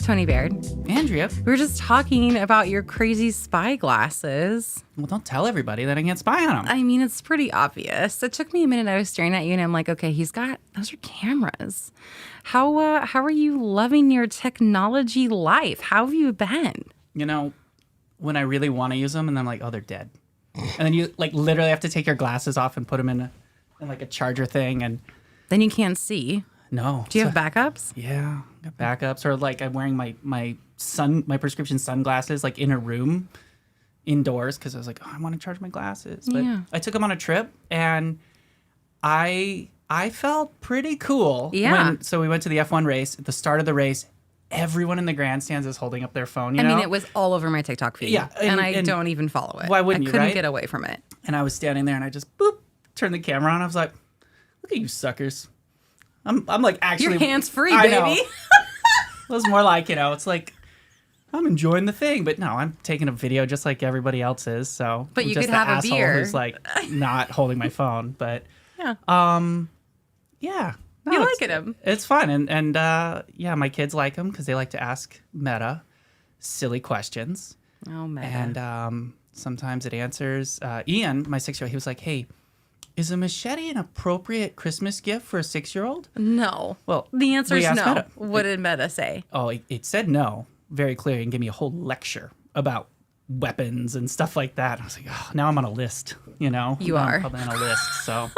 Tony Baird. Andrea. We were just talking about your crazy spy glasses. Well, don't tell everybody that I can't spy on them. I mean, it's pretty obvious. It took me a minute. I was staring at you and I'm like, okay, those are cameras. How are you loving your technology life? How have you been? You know, when I really want to use them and then I'm like, oh, they're dead. And then you like literally have to take your glasses off and put them in like a charger thing. And then you can't see. No. Do you have backups? Yeah, I got backups. Or like I'm wearing my prescription sunglasses like in a room indoors because I was like, oh, I want to charge my glasses. But yeah. I took them on a trip and I felt pretty cool. Yeah. So we went to the F1 race. At the start of the race, everyone in the grandstands is holding up their phone. You know? I mean, it was all over my TikTok feed. Yeah. And I don't even follow it. Why wouldn't you, I couldn't right? get away from it. And I was standing there and I just turned the camera on. I was like, look at you suckers. I'm like actually... You're hands-free, baby. It was more like, it's like, I'm enjoying the thing. But no, I'm taking a video just like everybody else is. So, but I'm you just could have the a asshole beer. who's like not holding my phone. But yeah. Yeah. No, you like them. It's fun. And yeah, my kids like them because they like to ask Meta silly questions. Oh, Meta. And sometimes it answers. Ian, my 6-year-old, he was like, hey, is a machete an appropriate Christmas gift for a 6-year-old? No. Well, the answer is no. Meta. What did Meta say? Oh, it said no very clearly and gave me a whole lecture about weapons and stuff like that. I was like, oh, now I'm on a list, You are. I'm probably on a list, so.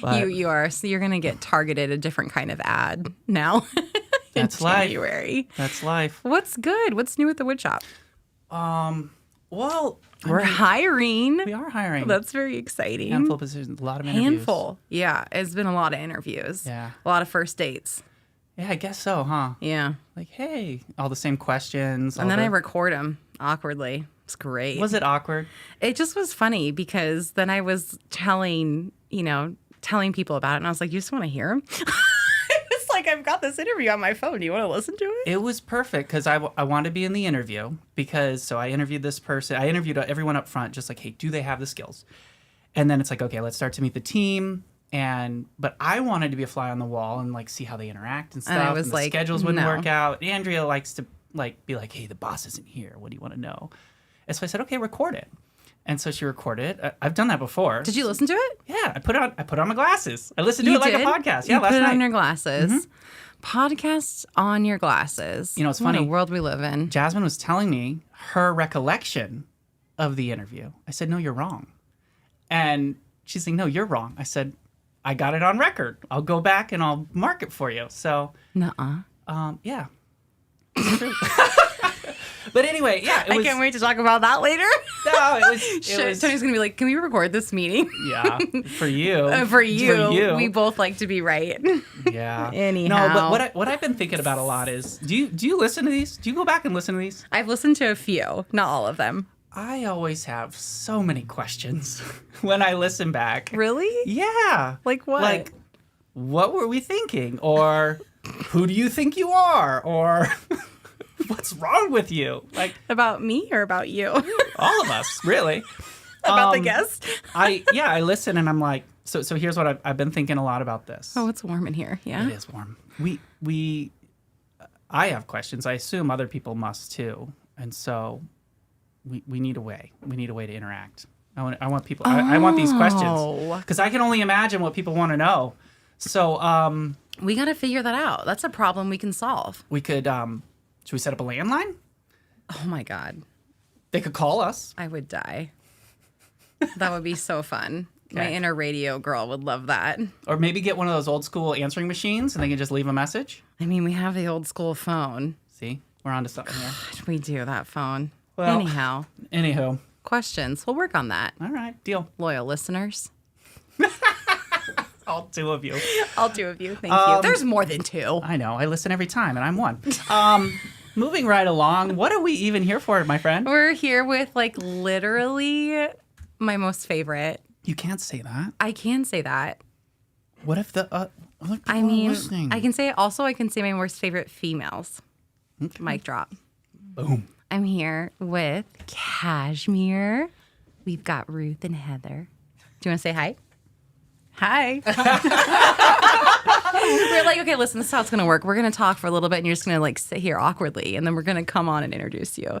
But You are. So you're going to get targeted a different kind of ad now. That's January. life. That's life. What's good? What's new at the wood shop? Well, We're hiring. We are hiring. That's very exciting. Handful of positions, a lot of interviews. Handful. Yeah. It's been a lot of interviews. Yeah. A lot of first dates. Yeah, I guess so, huh? Yeah. Like, hey, all the same questions. And then I record them awkwardly. It's great. Was it awkward? It just was funny because then I was telling people about it and I was like, you just want to hear them? It's like, I've got this interview on my phone. Do you want to listen to it? It was perfect because I wanted to be in the interview so I interviewed this person. I interviewed everyone up front just like, hey, do they have the skills? And then it's like, okay, let's start to meet the team. But I wanted to be a fly on the wall and like see how they interact and stuff. And I was the like, schedules wouldn't no. work out. Andrea likes to like be like, hey, the boss isn't here. What do you want to know? And so I said, okay, record it. And so she recorded it. I've done that before. Did you listen to it? Yeah, I put on my glasses. I listened to it like a podcast. Yeah, you last put it night. on your glasses. Mm-hmm. Podcasts on your glasses. It's funny. What a world we live in. Jasmine was telling me her recollection of the interview. I said, no, you're wrong. And she's like, no, you're wrong. I said, I got it on record. I'll go back and I'll mark it for you. So, Nuh-uh. Yeah. It's true. But anyway, yeah. I can't wait to talk about that later. No, it was. Tony's going to be like, can we record this meeting? Yeah, for you. For you. We both like to be right. Yeah. Anyhow. No, but what I've been thinking about a lot is, do you listen to these? Do you go back and listen to these? I've listened to a few, not all of them. I always have so many questions when I listen back. Really? Yeah. Like what? Like, what were we thinking? Or who do you think you are? Or what's wrong with you? Like, about me or about you? all of us, really. About the guest? I listen and I'm like, so here's what I've been thinking a lot about this. Oh, it's warm in here. Yeah. It is warm. I have questions. I assume other people must too. And so we need a way. We need a way to interact. I want people. I want these questions because I can only imagine what people want to know. So we got to figure that out. That's a problem we can solve. We could. Should we set up a landline? Oh my God. They could call us. I would die. That would be so fun. Okay. My inner radio girl would love that. Or maybe get one of those old school answering machines and they can just leave a message. I mean, we have the old school phone. See, we're onto something here. God, we do that phone. Well, Anywho. Questions. We'll work on that. All right, deal. Loyal listeners. All two of you. All two of you. Thank you. There's more than two. I know. I listen every time, and I'm one. Moving right along. What are we even here for, my friend? We're here with, like, literally my most favorite. You can't say that. I can say that. What if the other people are listening? I can say also I can say my most favorite females. Mic drop. Boom. I'm here with Cashmere. We've got Ruth and Heather. Do you want to say hi? Hi. We're like, okay, listen, this is how it's going to work. We're going to talk for a little bit, and you're just going to like sit here awkwardly, and then we're going to come on and introduce you.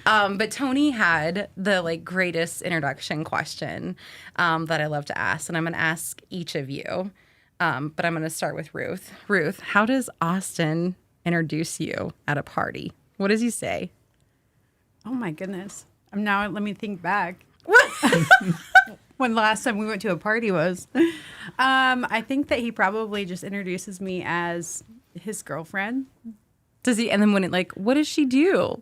But Tony had the like greatest introduction question that I love to ask, and I'm going to ask each of you. But I'm going to start with Ruth. Ruth, how does Austin introduce you at a party? What does he say? Oh my goodness. Let me think back. When the last time we went to a party was. I think that he probably just introduces me as his girlfriend. Does he? And then when it like, what does she do?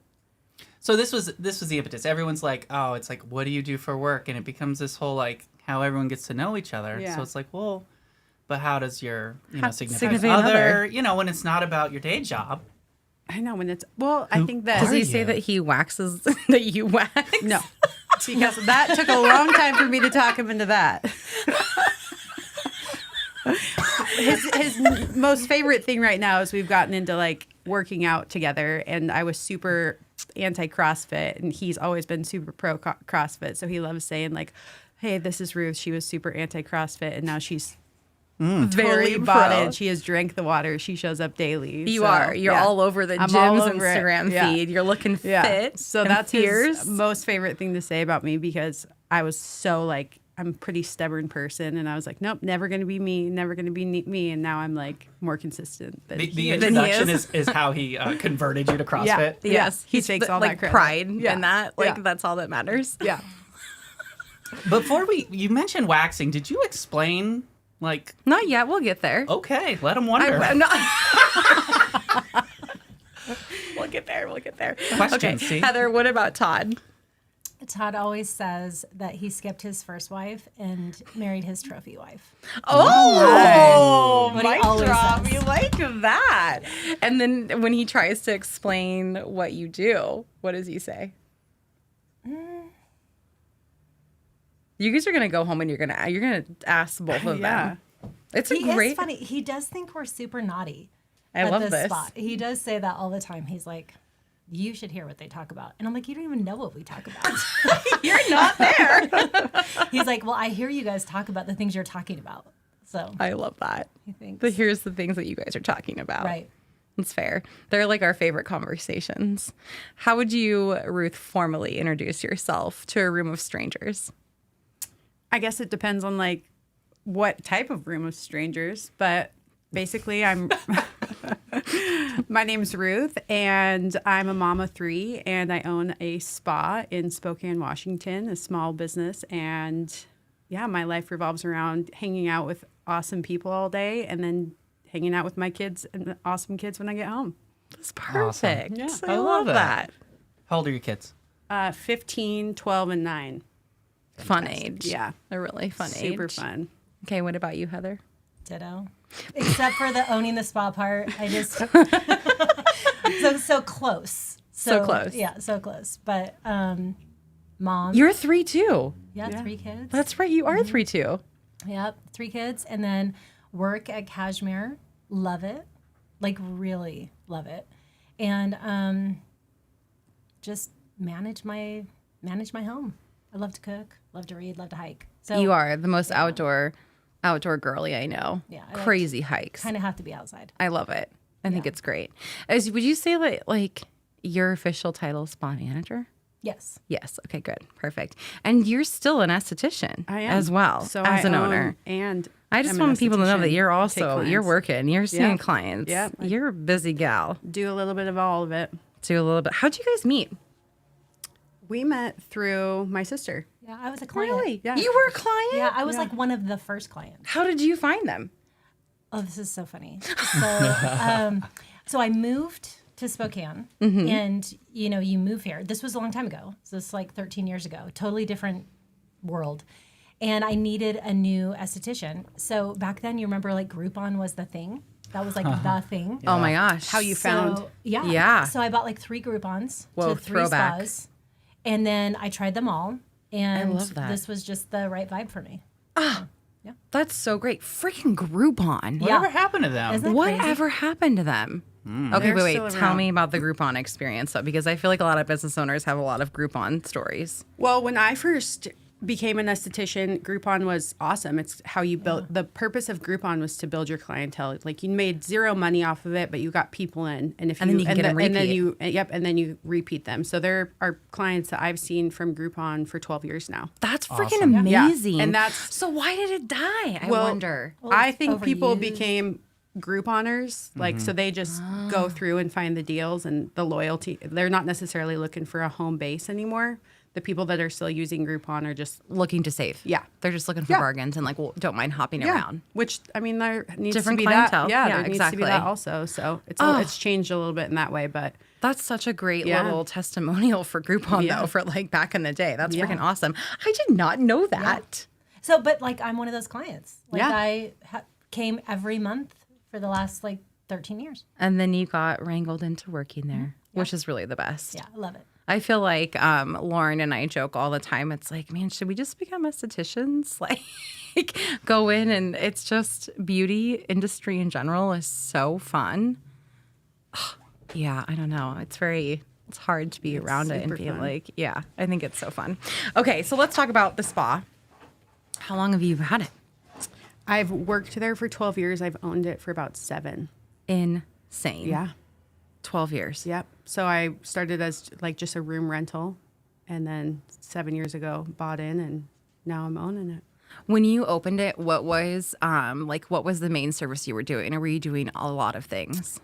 So this was the impetus. Everyone's like, oh, it's like, what do you do for work? And it becomes this whole like how everyone gets to know each other. Yeah. So it's like, well, but how does your significant significant other, other. When it's not about your day job? I know when it's, I think that. Does he you? say that he waxes, that you wax? No. Because that took a long time for me to talk him into that. His most favorite thing right now is we've gotten into like working out together, and I was super anti-CrossFit, and he's always been super pro CrossFit, so he loves saying like, hey, this is Ruth, she was super anti-CrossFit, and now she's Very totally bought pro. in. She has drank the water. She shows up daily. You So, are. You're yeah. all over the I'm all gym's over it. Instagram Yeah. feed. You're looking Yeah. fit. So and that's fierce. his most favorite thing to say about me, because I was so like, I'm a pretty stubborn person, and I was like, nope, never going to be me, never going to be me. And now I'm like more consistent. Than The he is. introduction is how he converted you to CrossFit. Yeah. Yes, He he's takes all like that credit. pride Yeah. in that. Like Yeah. that's all that matters. Yeah. Before you mentioned waxing, did you explain like? Not yet. We'll get there. Okay, let him wonder. I'm not. We'll get there. We'll get there. Question, Okay, see? Heather. What about Todd? Todd always says that he skipped his first wife and married his trophy wife. Oh, What he mic always drop. says. We like that. And then when he tries to explain what you do, what does he say? You guys are gonna go home and you're gonna ask both of Yeah. them. It's a He great. is funny. He does think we're super naughty. I at love this this. spot. He does say that all the time. He's like, you should hear what they talk about. And I'm like, you don't even know what we talk about. You're not there. He's like, well, I hear you guys talk about the things you're talking about. So I love that. he thinks. But here's the things that you guys are talking about. Right. It's fair. They're like our favorite conversations. How would you, Ruth, formally introduce yourself to a room of strangers? I guess it depends on like what type of room of strangers, but basically my name's Ruth, and I'm a mom of 3, and I own a spa in Spokane, Washington, a small business. And yeah, my life revolves around hanging out with awesome people all day, and then hanging out with my kids and awesome kids when I get home. That's perfect. Yeah. I love that. How old are your kids? 15, 12, and 9. Fun age. Yeah. A really fun age. Super fun. Okay, what about you, Heather? Ditto. Except for the owning the spa part. I just so close. So close. Yeah, so close. But mom. You're 3 too. yeah, Yeah. 3 kids. That's right. You are 3 too. Yep, 3 kids, and then work at Cashmere. Love it, like really love it, and just manage my home. I love to cook, love to read, love to hike. So You are the most outdoor girly I know. Yeah, I like Crazy hikes. kind of have to be outside. I love it. I think it's great. Would you say that like your official title is spa manager? Yes. Yes. Okay, good. Perfect. And you're still an esthetician I am. as well So as I an own owner. And I just am an want people to know that esthetician. you're Take also, clients. you're working, you're seeing Yeah. clients. Yeah. You're a busy gal. Do a little bit of all of it. Do a little bit. How'd you guys meet? We met through my sister. Yeah, I was a client. Yeah. You were a client? Yeah, I was like one of the first clients. How did you find them? Oh, this is so funny. So I moved to Spokane, and you move here. This was a long time ago. So this is like 13 years ago. Totally different world. And I needed a new esthetician. So back then, you remember like Groupon was the thing. That was like the thing. Oh my gosh. How you found. So, yeah. Yeah. So I bought like 3 Groupons Whoa, to 3 throwback. spas. And then I tried them all. And love that. this was just the right vibe for me. That's so great. Freaking Groupon. Yeah. Whatever happened to them? Isn't that crazy? Whatever happened to them? Okay, They're wait. still Tell around. me about the Groupon experience, though, because I feel like a lot of business owners have a lot of Groupon stories. Well, when I first became an esthetician, Groupon was awesome. It's how you built. The purpose of Groupon was to build your clientele. Like you made zero money off of it, but you got people in, and if And then you can get them and then repeat. and then you repeat them. So there are clients that I've seen from Groupon for 12 years now. That's freaking Awesome. amazing. Yeah. And that's- so why did it die? I Well, wonder. I it's think people overused. became Grouponers, like so they just go through and find the deals and the loyalty. They're not necessarily looking for a home base anymore. The people that are still using Groupon are just Looking to save. Yeah. They're just looking for Yeah. bargains and don't mind hopping around. Which I mean, there needs Different to be clientele. that. Yeah, Yeah, there needs to be exactly. that also. So it's changed a little bit in that way, but That's such a great Yeah. little testimonial for Groupon, Yeah. though, for like back in the day. That's Yeah. freaking awesome. I did not know that. So, but like I'm one of those clients. Like Yeah. I came every month for the last like 13 years. And then you got wrangled into working there, which is really the best. Yeah, I love it. I feel like Lauren and I joke all the time. It's like, man, should we just become estheticians? Like, go in and it's just beauty industry in general is so fun. Yeah, I don't know. It's hard to be around it and super be fun. like, yeah, I think it's so fun. Okay, so let's talk about the spa. How long have you had it? I've worked there for 12 years. I've owned it for about 7. Insane. Yeah. 12 years. Yep. So I started as like just a room rental, and then 7 years ago bought in, and now I'm owning it. When you opened it, what was the main service you were doing, or were you doing a lot of things?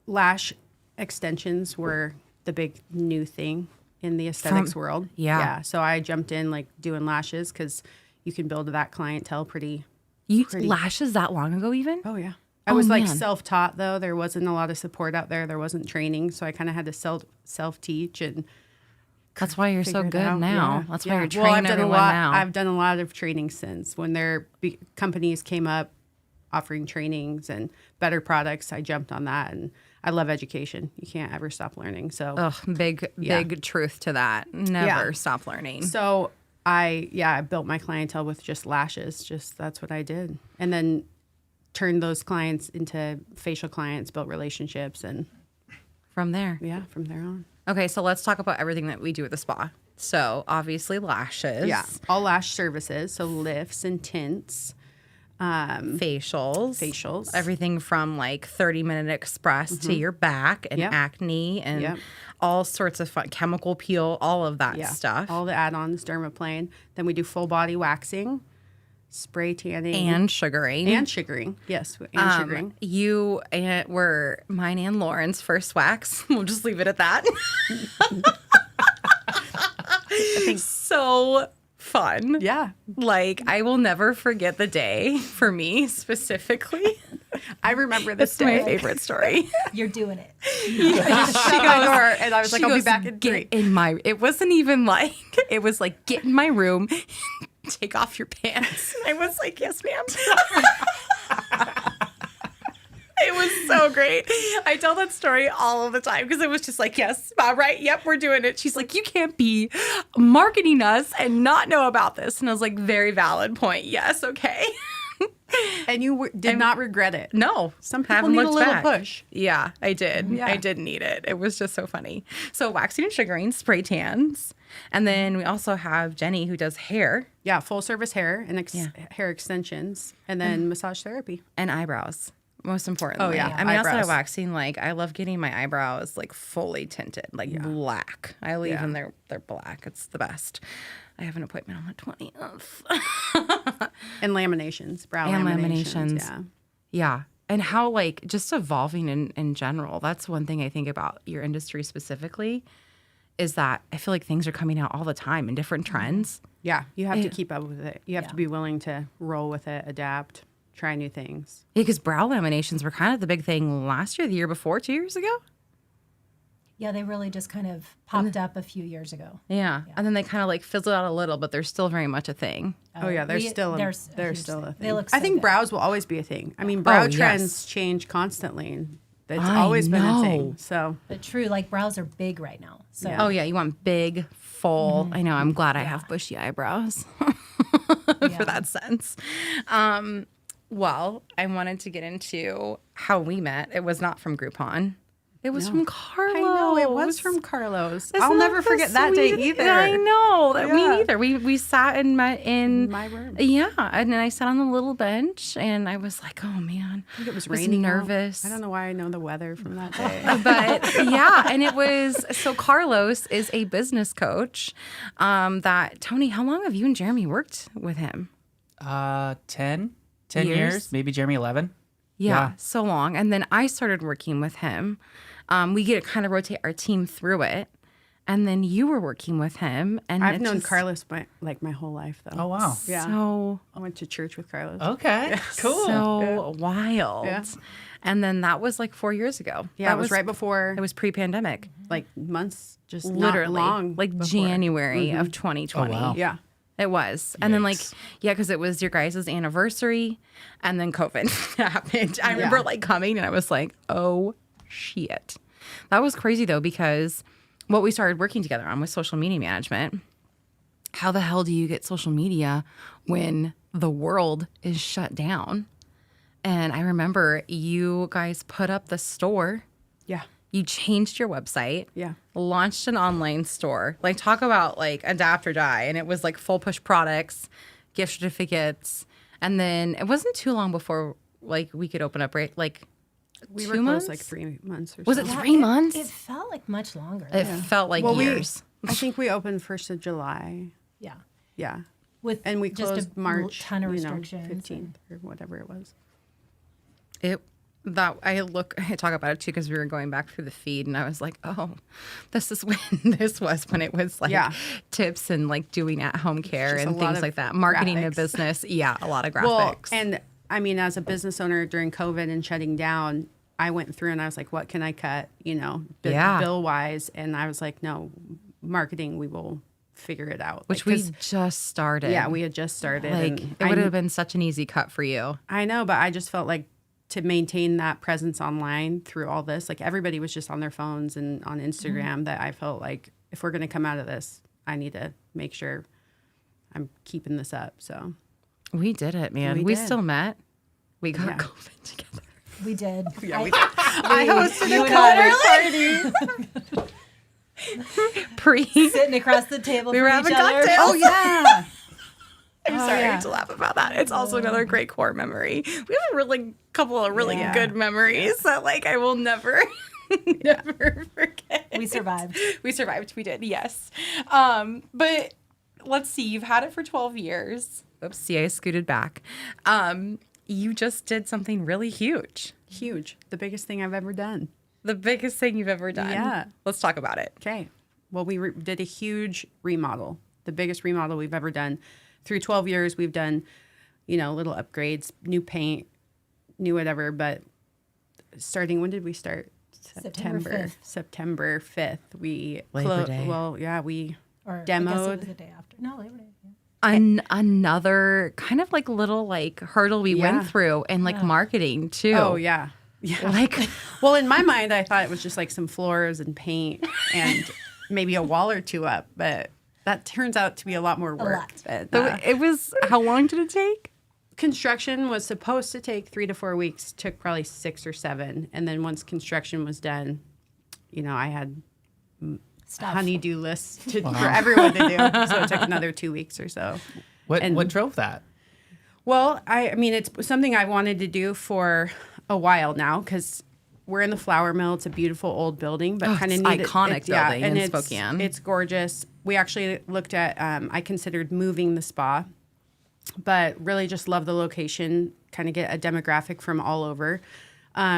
Lash extensions were the big new thing in the aesthetics world. yeah. Yeah. So I jumped in like doing lashes because you can build that clientele pretty. Lashes that long ago, even? Oh yeah. I was like man. self-taught though. There wasn't a lot of support out there. There wasn't training, so I kind of had to self-teach and That's why you're so figure it good out. now. Yeah. That's why Yeah. you're training I've done everyone a lot. now. I've done a lot of training since when companies came up offering trainings and better products. I jumped on that, and I love education. You can't ever stop learning. So Ugh, big truth to that. Never Yeah. stop learning. So I built my clientele with just lashes. Just that's what I did, and then turned those clients into facial clients, built relationships, and From there. from there on. Okay, so let's talk about everything that we do at the spa. So obviously lashes. Yeah, all lash services, so lifts and tints, Facials. facials. Everything from like 30-minute express to your back and Yep. acne and Yep. all sorts of fun, chemical peel, all of that stuff. all the add-ons, dermaplane. Then we do full body waxing, spray tanning, and sugaring. and sugaring. Yes, and sugaring. You were mine and Lauren's first wax. We'll just leave it at that. So fun. Yeah, Like, I will never forget the day for me specifically. I remember this That's my day. favorite story. You're doing it. She got my door, and I was like, She "I'll be goes, back in 3." "Get in my," it wasn't even like, it was like, get in my room, take off your pants. And I was like, yes, ma'am. It was so great. I tell that story all of the time because it was just like, yes, all right, yep, we're doing it. She's like, you can't be marketing us and not know about this. And I was like, very valid point. Yes, okay. And you did not regret it. No, Some people haven't need a looked little back. push. Yeah, I did. Yeah. I did need it. It was just so funny. So waxing and sugaring, spray tans, and then we also have Jenny who does hair Yeah, full service hair and hair extensions, and then massage therapy. and eyebrows. Most importantly. Oh, yeah, I mean, outside eyebrows. of waxing, like I love getting my eyebrows like fully tinted, like black. I leave them they're black. It's the best. I have an appointment on the 20th. And laminations, brow And laminations. laminations. Yeah. And how like just evolving in general. That's one thing I think about your industry specifically is that I feel like things are coming out all the time in different trends. Yeah, you have to keep up with it. You have Yeah. to be willing to roll with it, adapt, try new things. Yeah, because brow laminations were kind of the big thing last year, the year before, 2 years ago. Yeah, they really just kind of popped up a few years ago. Yeah. And then they kind of like fizzled out a little, but they're still very much a thing. Oh yeah, they're still a huge still a thing. thing. They look I so think good. brows will always be a thing. I mean, brow yes. trends change constantly, and it's I always been a know. thing. So But true, like brows are big right now. So Oh, yeah. You want big, full. I know. I'm glad I have bushy eyebrows for that sense. Well, I wanted to get into how we met. It was not from Groupon. It was from Carlos. I know, it was from Carlos. Isn't I'll that never the forget that day sweetest- either. I know. Me Yeah. neither. We sat and met in My room. Yeah, and then I sat on the little bench, and I was like, "Oh man, I think it was I was raining. out. nervous." I don't know why I know the weather from that day. But yeah, and it was so. Carlos is a business coach. That Tony, how long have you and Jeremy worked with him? 10 Years? years, maybe Jeremy 11. Yeah, Yeah. so long. And then I started working with him. We get to kind of rotate our team through it. And then you were working with him. And I've it known just- Carlos my whole life, though. Oh, wow. Yeah. So, I went to church with Carlos. Okay, cool. so wild. Yeah. And then that was like 4 years ago. Yeah, that it was right before, It was pre-pandemic. like months, just Literally. not long like before. January of 2020. Oh, wow. Yeah. It was. And then like, Yikes. yeah, because it was your guys' anniversary and then COVID happened. I remember like coming and I was like, oh shit. That was crazy though, because what we started working together on was social media management. How the hell do you get social media when the world is shut down? And I remember you guys put up the store. Yeah. You changed your website. Yeah. Launched an online store. Like, talk about like adapt or die. And it was like full push products, gift certificates. And then it wasn't too long before like we could open up, right? Like We 2 were months? close like 3 months or Was so. it 3 months? It felt like much longer. It felt like Well, years. I think we opened 1st of July. yeah. Yeah. With And we just closed a March, ton of you know, restrictions. 15th or whatever it was. I talk about it too because we were going back through the feed and I was like, oh, this is when when it was like Yeah. tips and like doing at home care just a and lot things of like that. Marketing a graphics. business. Yeah, a lot of graphics. Well, and I mean, as a business owner during COVID and shutting down, I went through and I was like, what can I cut, Yeah. bill wise? And I was like, no, marketing, we will figure it out. Which Like, we 'cause, just started. yeah, we had just started. like and it would have been such an easy cut for you. I know, but I just felt like to maintain that presence online through all this, like everybody was just on their phones and on Instagram, that I felt like if we're going to come out of this, I need to make sure I'm keeping this up. So We did it, man. We We did. still met. We got Yeah. COVID together. We did. yeah, we I hosted you a and COVID party. Pre. Sitting across the table We from were each having other. cocktails. Oh yeah. I'm sorry yeah. to laugh about that. It's also another great core memory. We have a really couple of really Yeah. good memories that like I will never never forget. We survived. We survived. We did. Yes. But let's see. You've had it for 12 years. Oops. See, I scooted back. You just did something really huge. Huge. The biggest thing I've ever done. The biggest thing you've ever done. Yeah. Let's talk about it. Okay. Well, we did a huge remodel, the biggest remodel we've ever done. Through 12 years, we've done, little upgrades, new paint, new whatever. But starting, when did we start? September 5th. September 5th. We Labor Day. Well, yeah, we Or I guess it was demoed. the day after. No, Labor Day. Yeah. Another kind of like little like hurdle we Yeah. went through and like marketing too. Oh, yeah. Yeah. Like Well, in my mind, I thought it was just like some floors and paint and maybe a wall or two up. But that turns out to be a lot more work. lot. But, so it was, how long did it take? construction was supposed to take 3 to 4 weeks, took probably 6 or 7. And then once construction was done, I had Stuff. honey-do lists for everyone to do. So it took another 2 weeks or so. What drove that? Well, I mean, it's something I wanted to do for a while now because we're in the flour mill. It's a beautiful old building, but kind of it's iconic building in Spokane. It's gorgeous. We actually looked at, I considered moving the spa, but really just love the location, kind of get a demographic from all over.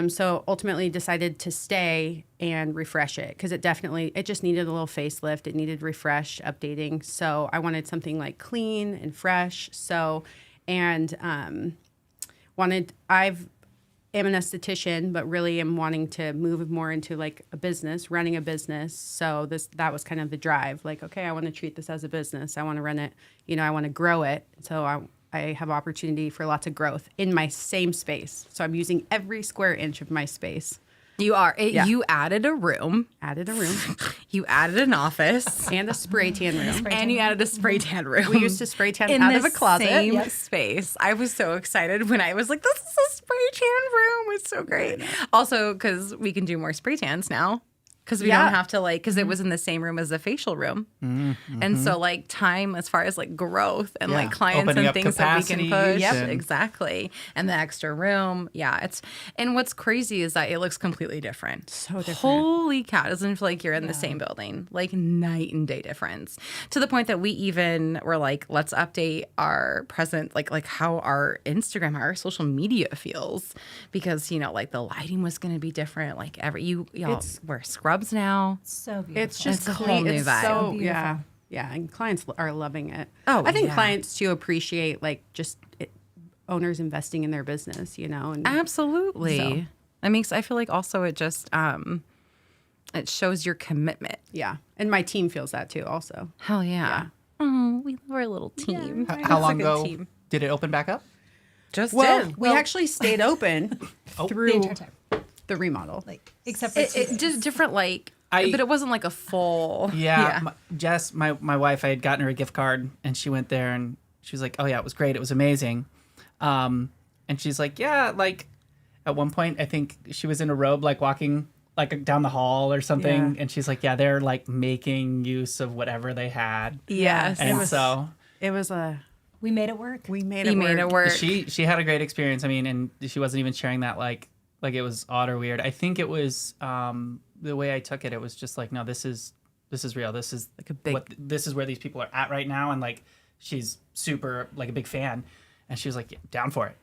So ultimately decided to stay and refresh it because it just needed a little facelift. It needed refresh, updating. So I wanted something like clean and fresh. So, and am an esthetician, but really am wanting to move more into like a business, running a business. So that was kind of the drive. Like, okay, I want to treat this as a business. I want to run it. I want to grow it. So I have opportunity for lots of growth in my same space. So I'm using every square inch of my space. You are. Yeah. You added a room. Added a room You added an office. and a spray tan room. And you added a spray tan room. We used to spray tan in out the of a closet. same space. I was so excited when I was like, this is a spray tan room. It's so great. Also, because we can do more spray tans now. Because we don't have to because it was in the same room as the facial room. And so time as far as growth and clients Opening and up things that we can capacities push. and- Exactly. And the extra room. Yeah. And what's crazy is that it looks completely different. So different. Holy cow. It doesn't feel like you're in the same building. Night and day difference. To the point that we even were let's update our present, how our Instagram, how our social media feels. Because, the lighting was going to be different. Y'all wear scrubs now. So beautiful. It's just It's a whole clean. new It's vibe. so Beautiful. yeah, and clients are loving it. Oh, I think yeah. clients too appreciate owners investing in their business, and Absolutely. I feel like also it just it shows your commitment. yeah, and my team feels that too. Also, Hell yeah. Oh, we love our little team. How long It's a good ago team. did it open back up? Just well, did. we actually stayed open the through entire time. the remodel. Except for It just different I- but it wasn't a full Yeah, Jess, my wife, I had gotten her a gift card, and she went there, and she was like, "Oh yeah, it was great, it was amazing," and she's like, "Yeah, at one point, I think she was in a robe, walking down the hall or something, Yeah. and she's like, "Yeah, they're making use of whatever they had," Yes. and It was we made it work. we made You it made it work. she had a great experience. I mean, and she wasn't even sharing that like it was odd or weird. I think it was the way I took it. It was just no, this is real. This is a big this is where these people are at right now, and she's super a big fan, and she was down for it,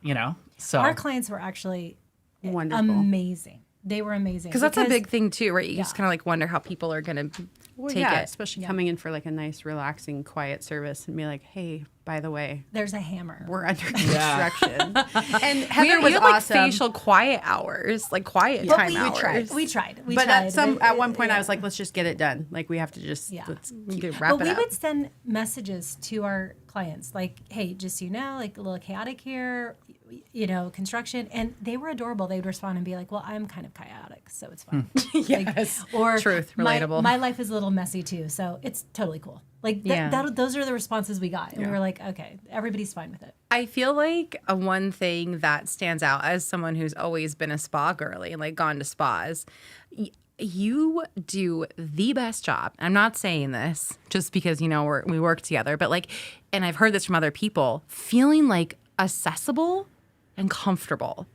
So Our clients were actually wonderful. amazing. They were amazing. because that's a big thing too, right? You just kind of wonder how people are going to take it. especially coming in for a nice, relaxing, quiet service and be like, hey, by the way, There's a hammer. we're under construction. And We Heather had, was awesome. facial quiet hours, quiet But time we hours. tried. We tried. But at one point, I was like, let's just get it done. We have to just let's Wrap But it we up. would send messages to our clients hey, just so you know, a little chaotic here, construction. And they were adorable. They would respond and be like, well, I'm kind of chaotic, so it's fine. Yes. Or Truth, relatable. My life is a little messy too, so it's totally cool. Those are the responses we got. And we were like, okay, everybody's fine with it. I feel like one thing that stands out as someone who's always been a spa girly and gone to spas, you do the best job. I'm not saying this just because we work together, but and I've heard this from other people, feeling accessible and comfortable.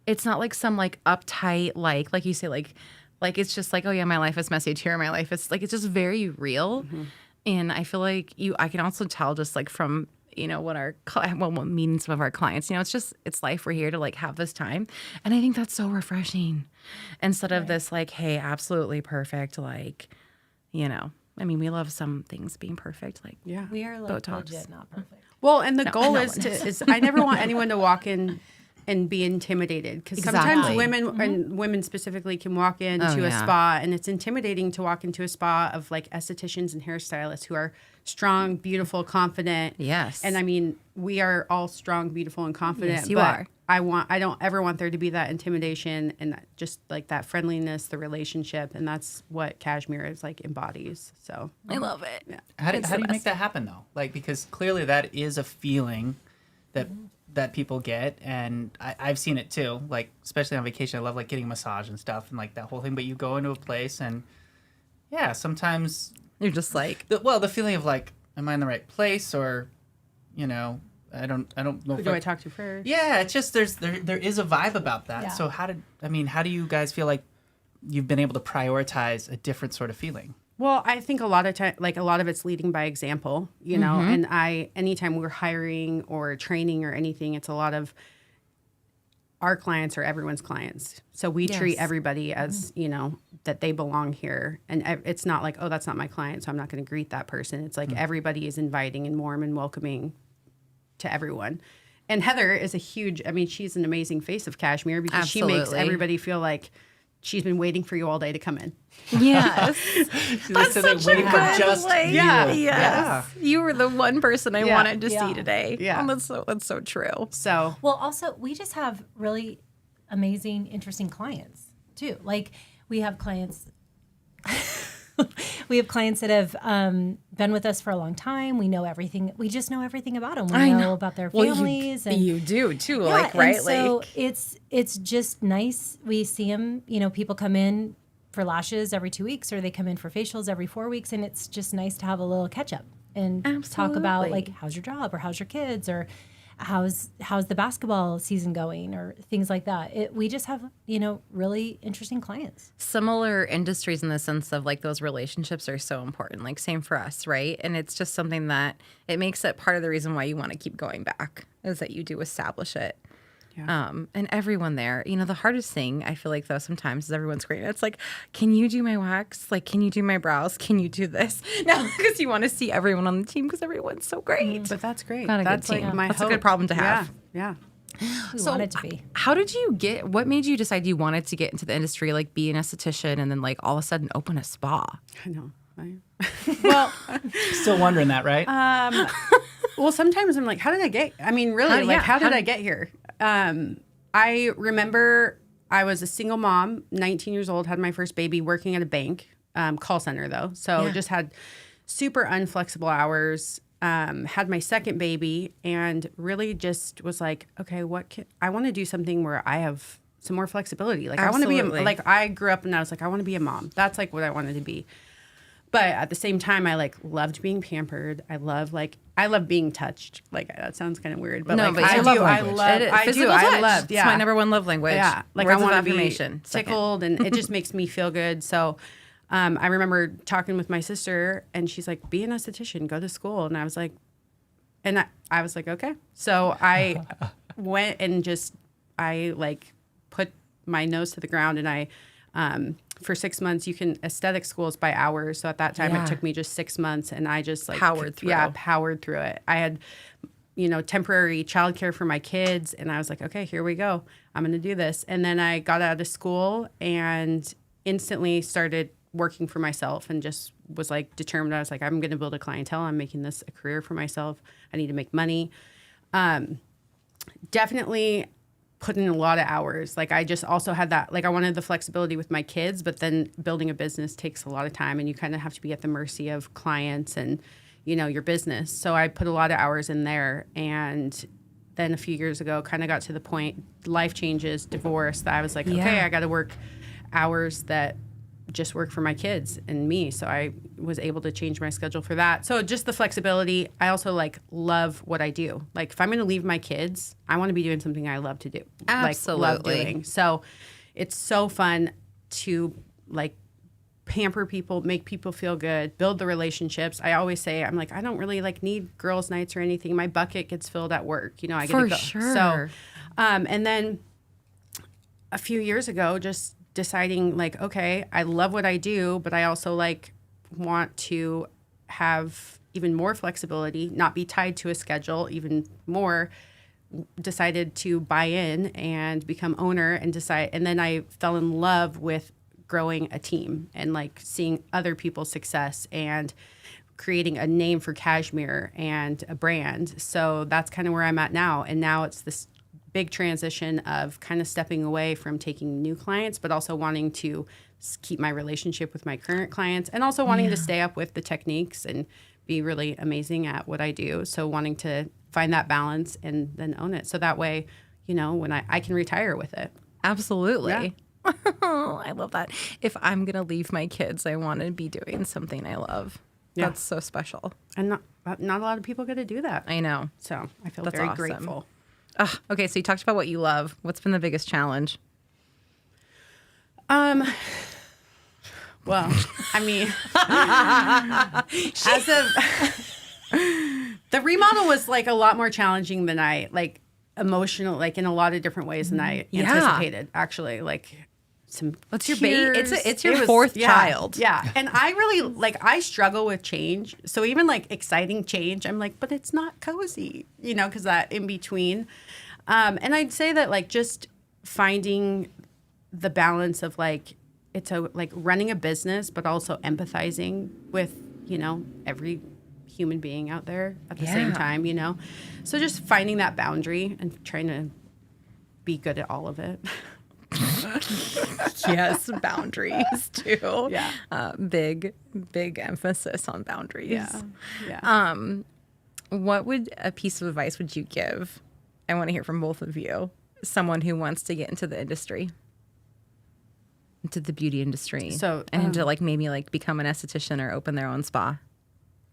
It's not some uptight like you say it's just oh yeah, my life is messy too. My life is it's just very real. Mm-hmm. And I feel I can also tell just from what meeting some of our clients, it's life. We're here to have this time. And I think that's so refreshing instead of this hey, absolutely perfect. We love some things being perfect. We are Botox. legit not perfect. Well, and the goal is I never want anyone to walk in and be intimidated because sometimes Exactly. women and women specifically can walk into a spa and it's intimidating to walk into a spa of estheticians and hairstylists who are strong, beautiful, confident. Yes. And we are all strong, beautiful, and confident. Yes, you but are. I don't ever want there to be that intimidation and just that friendliness, the relationship, and that's what Cashmere is embodies. So I love it. Yeah. How do you make that happen though? Because clearly that is a feeling that people get, and I've seen it too. Especially on vacation, I love getting a massage and stuff, and that whole thing. But you go into a place, and yeah, sometimes You're just the feeling of am I in the right place, or I don't know. who do I talk to first? Yeah, it's just there is a vibe about that. Yeah. So how do you guys feel you've been able to prioritize a different sort of feeling? Well, I think a lot of time, a lot of it's leading by example, and anytime we're hiring or training or anything, it's a lot of our clients are everyone's clients. So we treat everybody as, that they belong here. And it's not oh, that's not my client, so I'm not going to greet that person. It's everybody is inviting and warm and welcoming to everyone. And Heather is she's an amazing face of Cashmere because she makes Absolutely. everybody feel like she's been waiting for you all day to come in. Yes. That's such a waiting for good just way. you. Yeah. Yes. You were the one person I wanted to Yeah. see today. Yeah. Oh, that's so true. So Well, also, we just have really amazing, interesting clients. too. Like we have clients. We have clients that have been with us for a long time. We know everything. We just know everything about them. We know about their families. You do too, yeah, like, right? And so like it's just nice. We see them, people come in for lashes every 2 weeks, or they come in for facials every 4 weeks. And it's just nice to have a little catch up and talk about like, how's your job, or how's your kids, or how's the basketball season going, or things like that. We just have, really interesting clients. Similar industries in the sense of like those relationships are so important. Like same for us, right? And it's just something that it makes it part of the reason why you want to keep going back is that you do establish it. Yeah. And everyone there, the hardest thing I feel like though sometimes is everyone's great. It's like, can you do my wax? Like, can you do my brows? Can you do this? No, because you want to see everyone on the team because everyone's so great. But that's great. Got a That's good team. like my That's hope. a good problem to have. Yeah. We want it to be. How did you what made you decide you wanted to get into the industry, like be an esthetician and then like all of a sudden open a spa? I know. Well, Still wondering that, right? well, sometimes I'm like, how did I get? I mean, really, how did I get here? I remember I was a single mom, 19 years old, had my first baby, working at a bank, call center though. So just had super unflexible hours. Had my second baby and really just was like, okay, I want to do something where I have some more flexibility. Like Absolutely. I want to be like I grew up and I was like, I want to be a mom. That's like what I wanted to be. But at the same time, I like loved being pampered. I love being touched. Like that sounds kind of weird, but No, like but I it's do. a love I language. love. It is. I Physical do. I touch. love. Yeah, It's my number one love language. Yeah, like Words I of want to affirmation. be tickled, and it just makes me feel good. So, I remember talking with my sister, and she's like, "Be an esthetician, go to school," and I was like, okay. So I went and I like put my nose to the ground, and I. For 6 months, aesthetic schools by hours. So at that time, it took me just 6 months, and I just like Powered through. Yeah, powered through it. I had, temporary childcare for my kids, and I was like, okay, here we go. I'm going to do this. And then I got out of school and instantly started working for myself, and just was like determined. I was like, I'm going to build a clientele. I'm making this a career for myself. I need to make money. Definitely put in a lot of hours. Like I just also had that, like I wanted the flexibility with my kids, but then building a business takes a lot of time, and you kind of have to be at the mercy of clients and, your business. So I put a lot of hours in there. And then a few years ago, kind of got to the point, life changes, divorce, that I was like, okay, I got to work hours that just work for my kids and me. So I was able to change my schedule for that. So just the flexibility. I also like love what I do. Like if I'm going to leave my kids, I want to be doing something I love to do. Absolutely. Like love doing. So it's so fun to like pamper people, make people feel good, build the relationships. I always say, I'm like, I don't really like need girls' nights or anything. My bucket gets filled at work. I get to go. Sure. So, and then a few years ago, just deciding like, okay, I love what I do, but I also like want to have even more flexibility, not be tied to a schedule even more. Decided to buy in and become owner and then I fell in love with growing a team and like seeing other people's success and creating a name for Cashmere and a brand. So that's kind of where I'm at now. And now it's this big transition of kind of stepping away from taking new clients, but also wanting to keep my relationship with my current clients, and also wanting to stay up with the techniques and be really amazing at what I do. So wanting to find that balance and then own it. So that way, when I can retire with it. Absolutely. Yeah. I love that. If I'm going to leave my kids, I want to be doing something I love. Yeah. That's so special. And not a lot of people get to do that. I know. So I feel That's very awesome. grateful. Okay, so you talked about what you love. What's been the biggest challenge? Well, I mean, as of the remodel was like a lot more challenging than I like emotional, like in a lot of different ways than I anticipated. Actually, like some. What's your baby? tears. It's your It was- fourth yeah, child. Yeah, and I really I struggle with change. So even like exciting change, I'm like, but it's not cozy, because that in between. And I'd say that like just finding the balance of like. It's like running a business, but also empathizing with, every human being out there at the same time, So just finding that boundary and trying to be good at all of it. Yes, boundaries too. Yeah. Big emphasis on boundaries. Yeah. What would a piece of advice would you give? I want to hear from both of you. Someone who wants to get into the industry, into the beauty industry, and into like maybe like become an esthetician or open their own spa.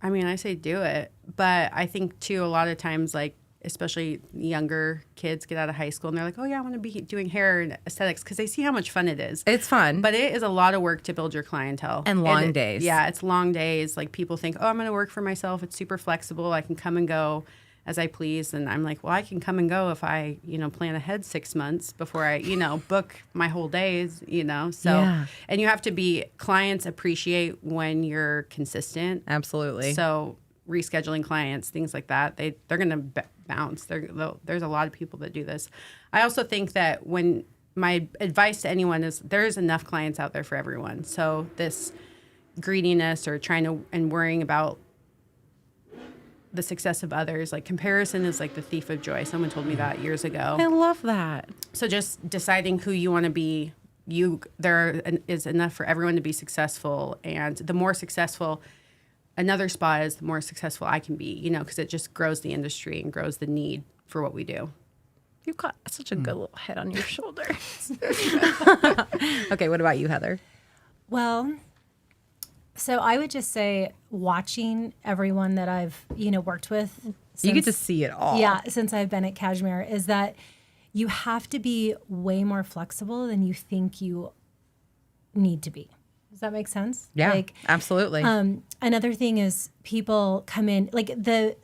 I mean, I say do it, but I think too a lot of times, like especially younger kids get out of high school and they're like, oh yeah, I want to be doing hair and aesthetics because they see how much fun it is. It's fun, but it is a lot of work to build your clientele and long days. Yeah, it's long days. Like people think, oh, I'm going to work for myself. It's super flexible. I can come and go as I please. And I'm like, well, I can come and go if I, plan ahead 6 months before I, book my whole days, So, Yeah. And you have to be, clients appreciate when you're consistent. Absolutely. So rescheduling clients, things like that, they're going to bounce. There's a lot of people that do this. I also think that when my advice to anyone is there's enough clients out there for everyone. So this greediness or trying to and worrying about the success of others, like comparison is like the thief of joy. Someone told me that years ago. I love that. So just deciding who you want to be, there is enough for everyone to be successful. And the more successful another spa is, the more successful I can be, because it just grows the industry and grows the need for what we do. You've got such a good little head on your shoulders. Okay, what about you, Heather? Well, so I would just say watching everyone that I've, worked with. You get to see it all. Yeah, since I've been at Cashmere, is that you have to be way more flexible than you think you need to be. Does that make sense? Yeah, absolutely. Another thing is people come in, like the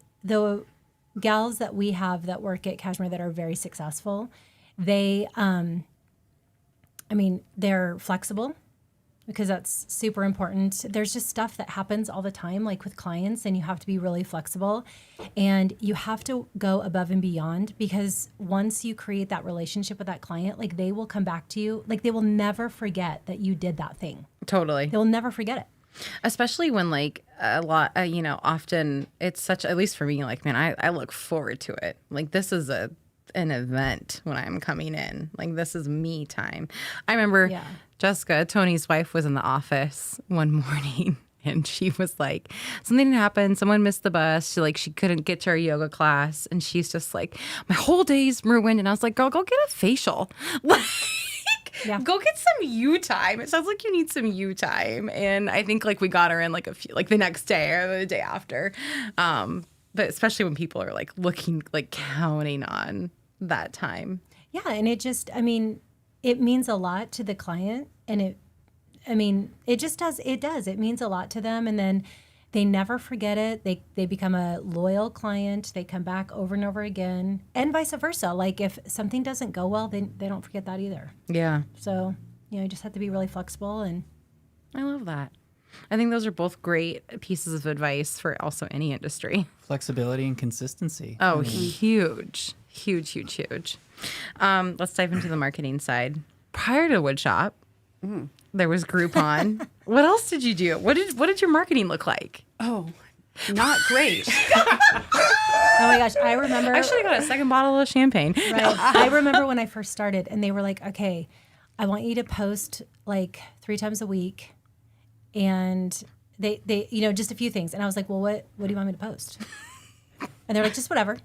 gals that we have that work at Cashmere that are very successful, they, they're flexible because that's super important. There's just stuff that happens all the time, like with clients, and you have to be really flexible and you have to go above and beyond, because once you create that relationship with that client, like they will come back to you. Like they will never forget that you did that thing. Totally. They'll never forget it. Especially when like a lot, often it's such, at least for me, like, man, I look forward to it. Like this is an event when I'm coming in. Like this is me time. I remember Jessica, Tony's wife, was in the office one morning and she was like, something happened. Someone missed the bus. She couldn't get to her yoga class. And she's just like, my whole day's ruined. And I was like, girl, go get a facial. Go get some you time. It sounds like you need some you time. And I think like we got her in like a few, like the next day or the day after. But especially when people are like looking, like counting on that time. Yeah. And it just, it means a lot to the client, and it just does. It does. It means a lot to them. And then they never forget it. They become a loyal client. They come back over and over again, and vice versa. Like if something doesn't go well, they don't forget that either. Yeah. So, you just have to be really flexible. And I love that. I think those are both great pieces of advice for also any industry. Flexibility and consistency. Oh, huge. Huge, huge, huge. Let's dive into the marketing side. Prior to Woodshop, there was Groupon. What else did you do? What did your marketing look like? Oh, not great. Oh my gosh, I remember. I should have got a second bottle of champagne. Right. I remember when I first started, and they were like, "Okay, I want you to post like 3 times a week," and they just a few things. And I was like, "Well, what do you want me to post?" And they're like, "Just whatever."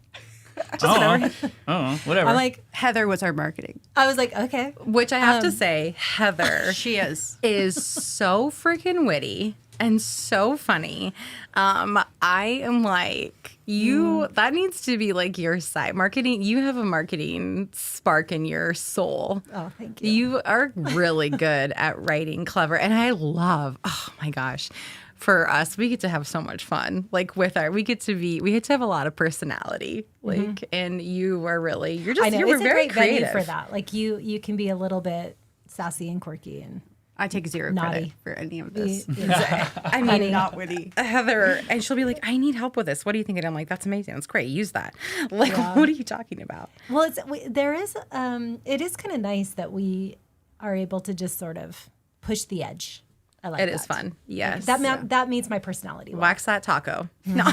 Whatever. I'm like, Heather was our marketing. I was like, okay. Which I have to say, Heather, she is so freaking witty and so funny. I am like, that needs to be like your side marketing. You have a marketing spark in your soul. Oh, thank you. You are really good at writing clever. And I love, oh my gosh, for us, we get to have so much fun. Like we get to have a lot of personality. Like, and you are really, you're just, I know, you're it's a very great creative venue for that. Like you can be a little bit sassy and quirky and I take zero naughty. credit for any of this. I mean, not witty. Heather, and she'll be like, I need help with this. What do you think? And I'm like, that's amazing. That's great. Use that. Like, what are you talking about? Well, it is kind of nice that we are able to just sort of push the edge. I like It that. is fun. Yes. That meets my personality. Wax that taco. Mm-hmm. No.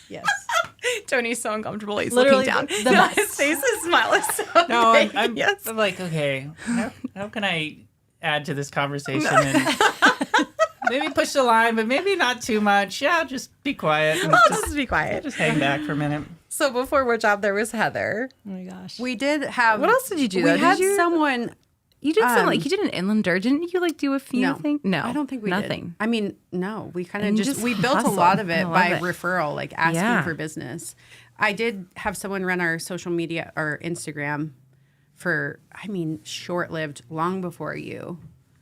Yes. Tony's so uncomfortable. He's Literally looking down. the No, best. his face, his smile is so No, big. I'm Yes. like, okay, how can I add to this conversation and maybe push the line, but maybe not too much. Yeah, just be quiet. And I'll just be quiet. just hang back for a minute. So before Wood Job, there was Heather. Oh my gosh. We did have. What else did you do, We though? Did had you- someone. You did some, like, you did an inlander. Didn't you, like, do a few things? No. I don't think we Nothing. did. I mean, no. We kind And of just we built hustle. a lot of I it love by it. referral, like asking Yeah. for business. I did have someone run our social media or Instagram for, I mean, short-lived, long before you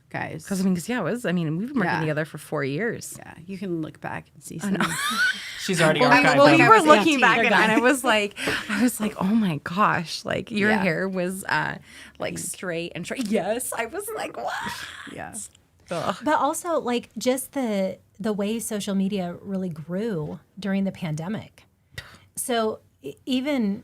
guys. Because, yeah, it was, we've been working Yeah. together for 4 years. Yeah, you can look back and see some. She's already Well, archived. we them. were was looking 18. back They're and I was like, oh my gosh, like your Yeah. hair was like straight and straight. Yes, I was like, what? Yeah. Ugh. But also, like, just the way social media really grew during the pandemic. So even,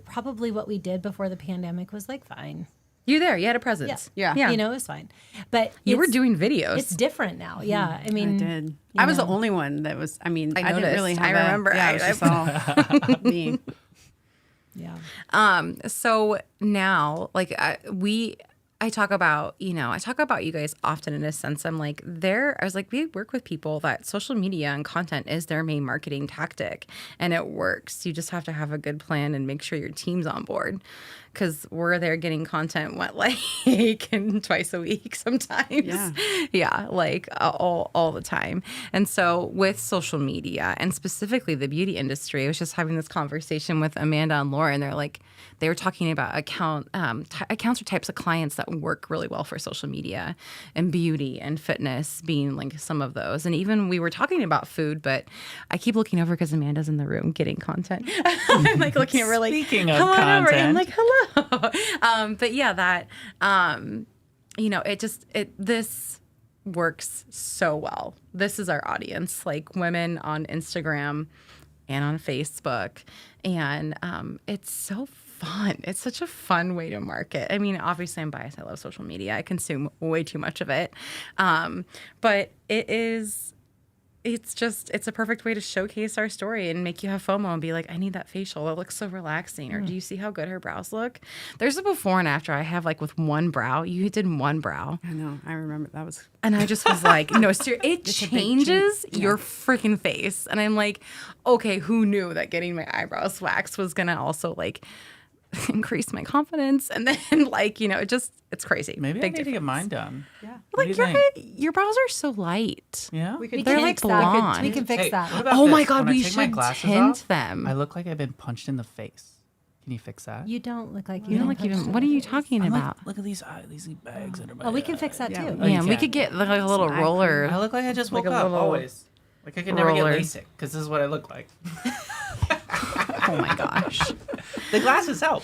probably what we did before the pandemic was like fine. You there? You had a presence. Yeah. yeah. You know, it was fine. But You were it's- doing videos. It's different now. Yeah. I I mean, did. I was the know. only one that was, I didn't noticed. really have I remember. Yeah, it was just all me. yeah. So now, like, I talk about you guys often in a sense. I'm like, I was like, we work with people that social media and content is their main marketing tactic, and it works. You just have to have a good plan and make sure your team's on board, because we're there getting content and twice a week sometimes. Yeah, like all the time. And so with social media and specifically the beauty industry, I was just having this conversation with Amanda and Laura, and they were talking about accounts or types of clients that work really well for social media, and beauty and fitness being like some of those. And even we were talking about food, but I keep looking over because Amanda's in the room getting content. I'm like looking at her like, Speaking of come on over. content. I'm like, hello. But yeah, that this works so well. This is our audience, like women on Instagram and on Facebook, and it's so fun. It's such a fun way to market. Obviously I'm biased. I love social media. I consume way too much of it. But it's a perfect way to showcase our story and make you have FOMO and be like, I need that facial. It looks so relaxing. Or do you see how good her brows look? There's a before and after I have, like, with one brow. You did one brow. I know. I remember that was. And I just was like, no, it changes your freaking face. And I'm like, okay, who knew that getting my eyebrows waxed was going to also, like, increase my confidence? And then, like, it's crazy. Maybe Big I need to get difference. mine done. Yeah. What do Like, you think? your brows are so light. Yeah. We could They're can like fix that. blonde. We can fix Hey, that. what about Oh my this? God, When I we take my should glasses tint off, them. I look like I've been punched in the face. Can you fix that? You don't look like You don't like even. What are you talking I'm like, about? look at these bags under my Oh, we can eye. fix that Yeah. too. Oh, you Yeah, we can. could get like a little Some eye roller. I look like I just Like woke a up little always. Like I could never roller. get LASIK because this is what I look like. Oh my gosh. The glasses help.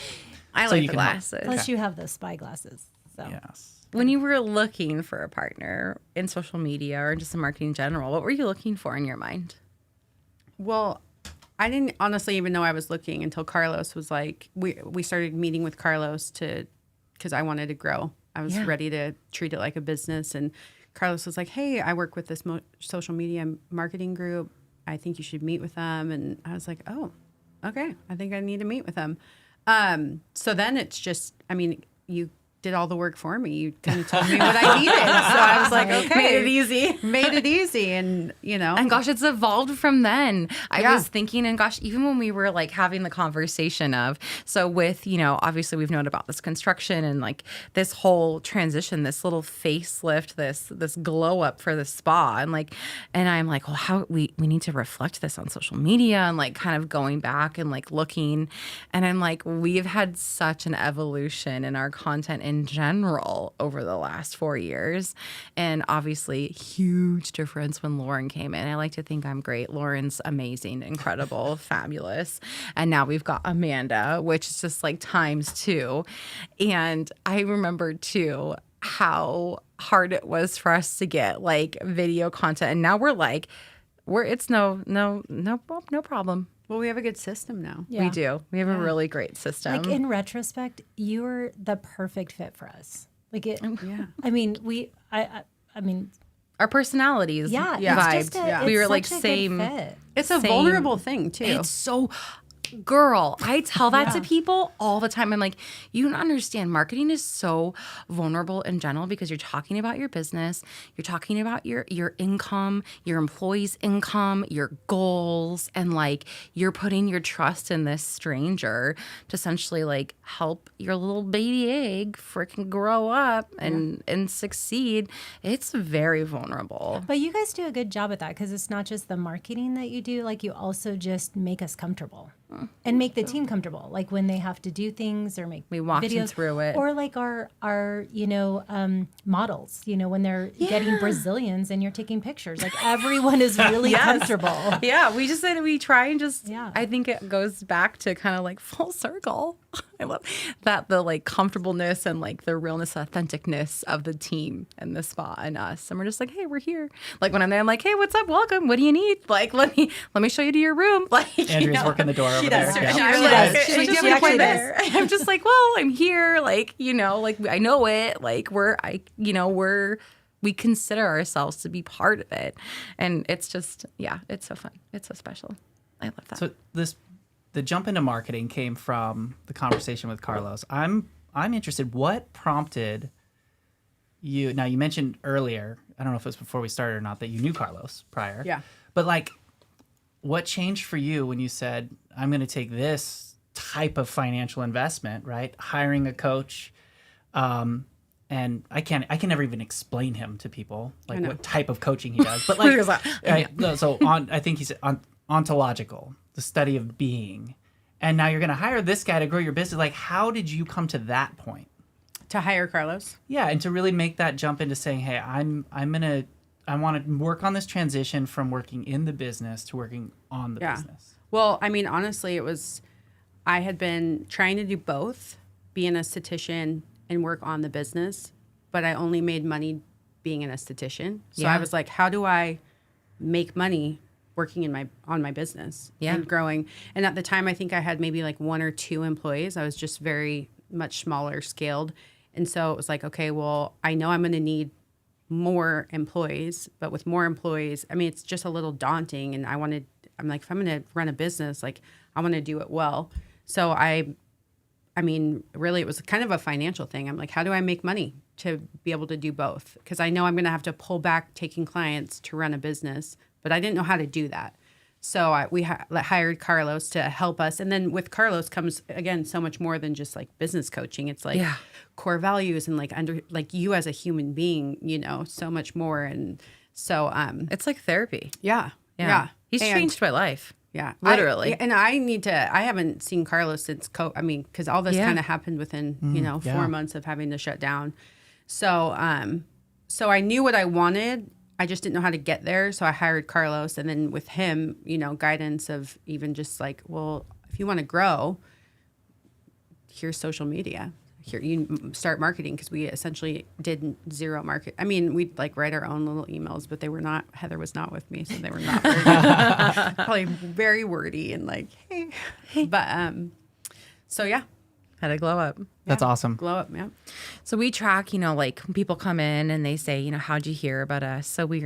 I So like you the can help. glasses. Plus, you have the spy glasses. So Yes. When you were looking for a partner in social media or just in marketing in general, what were you looking for in your mind? Well, I didn't honestly even know I was looking until Carlos was like, we started meeting with Carlos because I wanted to grow. I was ready to treat it like a business. And Carlos was like, hey, I work with this social media marketing group. I think you should meet with them. And I was like, oh, okay. I think I need to meet with them. So then it's just, you did all the work for me. You kind of told me what I needed. So I was like, okay. Made it easy. Made it easy. And, And gosh, it's evolved from then. I Yeah. was thinking, and gosh, even when we were like having the conversation of, so with, obviously we've known about this construction and like this whole transition, this little facelift, this glow up for the spa. And I'm like, well, how we need to reflect this on social media and like kind of going back and like looking. And I'm like, we've had such an evolution in our content in general over the last 4 years. And obviously huge difference when Lauren came in. I like to think I'm great. Lauren's amazing, incredible, fabulous. And now we've got Amanda, which is just like times 2. And I remember too how hard it was for us to get like video content. And now it's no problem. well, we have a good system now. yeah. We do. We have a really great system. Like in retrospect, you're the perfect fit for us. Like it. Yeah. I mean, I mean, our personalities. Yeah, vibed. it's just a, We it's were like such a good same. fit. It's a Same. vulnerable thing too. It's so, girl, I tell that to people all the time. I'm like, you don't understand. Marketing is so vulnerable in general because you're talking about your business, you're talking about your income, your employees' income, your goals, and like you're putting your trust in this stranger to essentially like help your little baby egg freaking grow up and succeed. It's very vulnerable. But you guys do a good job at that because it's not just the marketing that you do. Like you also just make us comfortable and make the team comfortable. Like when they have to do things or make We walked you videos through it. or like our models. When they're getting Brazilians and you're taking pictures. Like everyone is really comfortable. Yeah, we just said we try and just, Yeah. I think it goes back to kind of like full circle. I love that, the like comfortableness and like the realness, authenticness of the team and the spa and us. And we're just like, hey, we're here. Like when I'm there, I'm like, hey, what's up? Welcome. What do you need? Like, let me show you to your room. Like, Andrea's working the door over there. does. Yeah. She I'm really like, does. she She just actually like does. there. I'm just like, well, I'm here. Like, like I know it. Like we consider ourselves to be part of it. And it's just, it's so fun. It's so special. I love that. So the jump into marketing came from the conversation with Carlos. I'm interested. What prompted you? Now you mentioned earlier, I don't know if it was before we started or not, that you knew Carlos prior. Yeah. But like, what changed for you when you said, I'm going to take this type of financial investment, right? Hiring a coach. And I can never even explain him to people, like what type of coaching he does. But like, I think he's ontological, the study of being. And now you're going to hire this guy to grow your business. Like, how did you come to that point? To hire Carlos. Yeah, and to really make that jump into saying, hey, I want to work on this transition from working in the business to working on the business. Well, I mean, honestly, I had been trying to do both, be an esthetician and work on the business, but I only made money being an esthetician. So I was like, how do I make money working on my business and growing? And at the time, I think I had maybe like 1 or 2 employees. I was just very much smaller scaled. And so it was like, okay, well, I know I'm going to need more employees, but with more employees, I mean, it's just a little daunting. And I'm like, if I'm going to run a business, like I want to do it well. So I mean, really, it was kind of a financial thing. I'm like, how do I make money to be able to do both? Because I know I'm going to have to pull back taking clients to run a business, but I didn't know how to do that. So we hired Carlos to help us. And then with Carlos comes, again, so much more than just like business coaching. It's like core values and like you as a human being, so much more. And so it's like therapy. Yeah. He's changed my life. Yeah, literally. I haven't seen Carlos since COVID. I mean, because all this kind of happened within 4 months of having to shut down. So I knew what I wanted. I just didn't know how to get there. So I hired Carlos, and then with him, guidance of even just like, well, if you want to grow, here's social media. Here, you start marketing, because we essentially did zero market. I mean, we'd like write our own little emails, but they were not, Heather was not with me, so they were not very, probably very wordy and like, hey. But so yeah. Had to glow up. That's awesome. Glow up, yeah. So we track, like when people come in and they say, how'd you hear about us? So we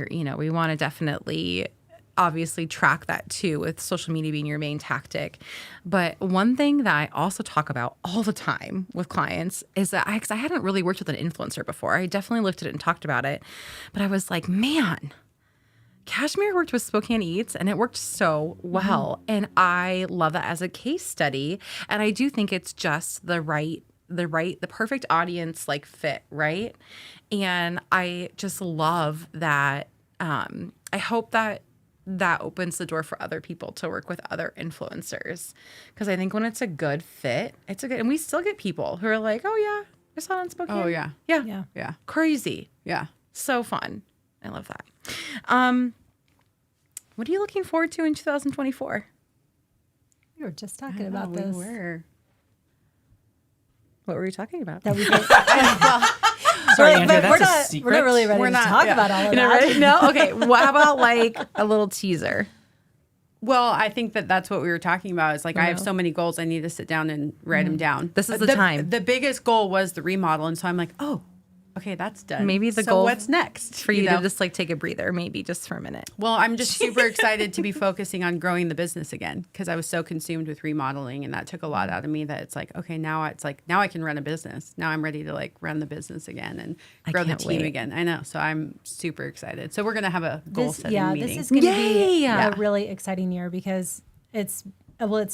want to definitely obviously track that too, with social media being your main tactic. But one thing that I also talk about all the time with clients is that because I hadn't really worked with an influencer before. I definitely looked at it and talked about it, but I was like, man, Cashmere worked with Spokane Eats and it worked so well. Mm-hmm. And I love that as a case study. And I do think it's just the perfect audience like fit, right? And I just love that. I hope that opens the door for other people to work with other influencers. Because I think when it's a good fit, and we still get people who are like, oh yeah, I saw it on Spokane. Oh yeah. Yeah. Crazy. Yeah. So fun. I love that. What are you looking forward to in 2024? We were just talking about this. What were we talking about? That we did. Sorry, Andrea, that's a secret. We're not really ready to talk about all of that. Ready? No? Okay. How about like a little teaser? Well, I think that's what we were talking about. Is like, I have so many goals. I need to sit down and write them down. This is the time. The biggest goal was the remodel. And so I'm like, oh, okay, that's done. Maybe the so goal what's next for you know? to just like take a breather, maybe just for a minute. Well, I'm just super excited to be focusing on growing the business again because I was so consumed with remodeling and that took a lot out of me that it's like, okay, now I can run a business. Now I'm ready to like run the business again and grow the can't team wait. again. I know. So I'm super excited. So we're going to have a goal setting meeting. This is going to be Yay! a really exciting year because it's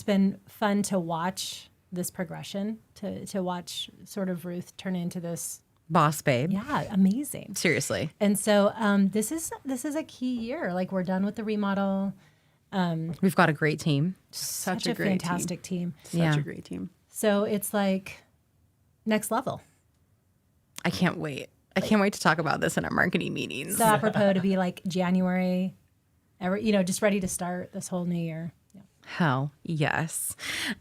been fun to watch this progression, to watch sort of Ruth turn into this. Boss babe. Yeah, amazing. Seriously. And so this is a key year. Like we're done with the remodel. We've got a great team. Such a a great fantastic team. Yeah. Such a great team. So it's like next level. I can't wait. I can't wait to talk about this in our marketing meetings. So apropos to be like January, just ready to start this whole new year. Yeah. Hell yes.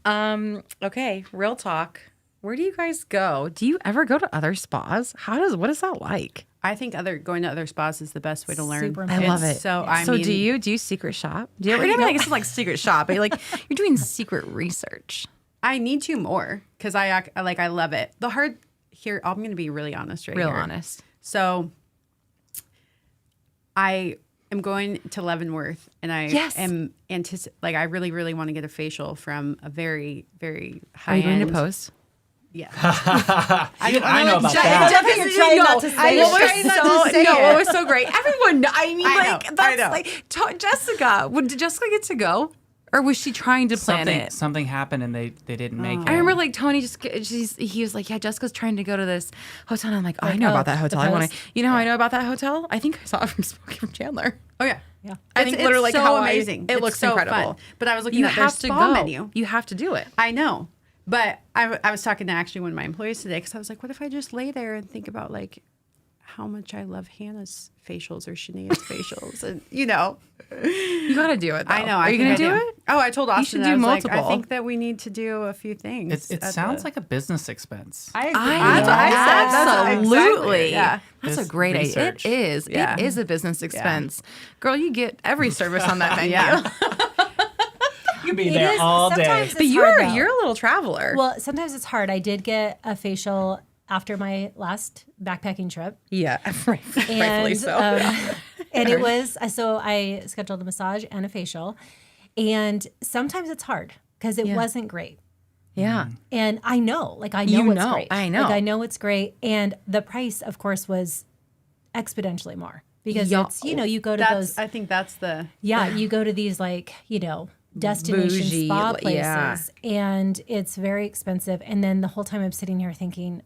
Okay, real talk. Where do you guys go? Do you ever go to other spas? What is that like? I think going to other spas is the best way to learn. Super I love it. So do you secret shop? Do you ever? I mean, it's like secret shop, but you're doing secret research. I need to more because I love it. The hard here, I'm going to be really honest Real here. honest. So I am going to Leavenworth and I am I really, really want to get a facial from a very, very high Are you going end. to post? Yeah. I know about that. Definitely trying not to say it. What was so great? Everyone, I mean, I know. Jessica. Did Jessica get to go? Or was she trying to plan it? Something happened and they didn't make it. I remember like Tony he was like, yeah, Jessica's trying to go to this hotel. And I'm like, I know about that hotel. How I know about that hotel? I think I saw it from Chandler. Oh yeah. Yeah. I think literally so how amazing. It It's looks so incredible. fun. But I was looking You at their have to spa go. menu. You have to do it. I know. But I was talking to actually one of my employees today because I was like, what if I just lay there and think about like how much I love Hannah's facials or Shania's facials? And, You got to do it, though. I know. Are you going to do it? Oh, I told Austin. should do I was like, multiple. I think that we need to do a few things. It sounds like a business expense. I agree. That's That's what I said. That's absolutely. exactly. Yeah. That's This a great idea. It research. is. Yeah. It is a business expense. Girl, you get every service on that menu. Yeah. You be It there is- all day. sometimes But it's you're hard, though. a little traveler. Well, sometimes it's hard. I did get a facial after my last backpacking trip. yeah, rightfully And, so. And it was, so I scheduled a massage and a facial. And sometimes it's hard because it wasn't great. yeah. And I know it's great. I know. Like I know it's great. And the price, of course, was exponentially more because Yeah. it's, you go to those, I think that's the. you go to these destination Bougie, spa places yeah. and it's very expensive. And then the whole time I'm sitting here thinking,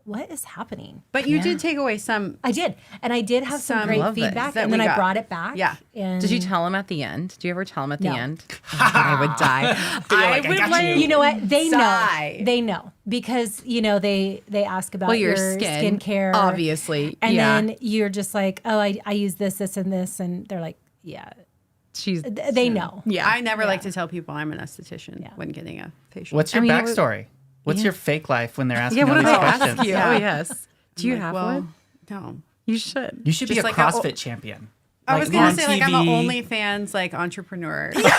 what is happening? But you did take away some. I did. And I did have some great love this feedback. that And then we I got. brought it back. Yeah. And Did you tell him at the end? Do you ever tell him at the No. end? I would die. I like, I would got like. you. You know what? They Sigh. know. They know because they ask about Your your skin, skincare, obviously. and yeah. then you're just like, oh, I use this, and this, and they're like, yeah, She's. they know. Yeah. I never like to tell people I'm an esthetician when getting a facial. What's your I mean, it was- backstory? What's your fake life when they're asking Yeah. What all do these they questions? ask you? Yeah. Oh yes. Do you have one? No. You should. You should be a Just like CrossFit champion. I was gonna on say I'm an TV. OnlyFans entrepreneur. Yes.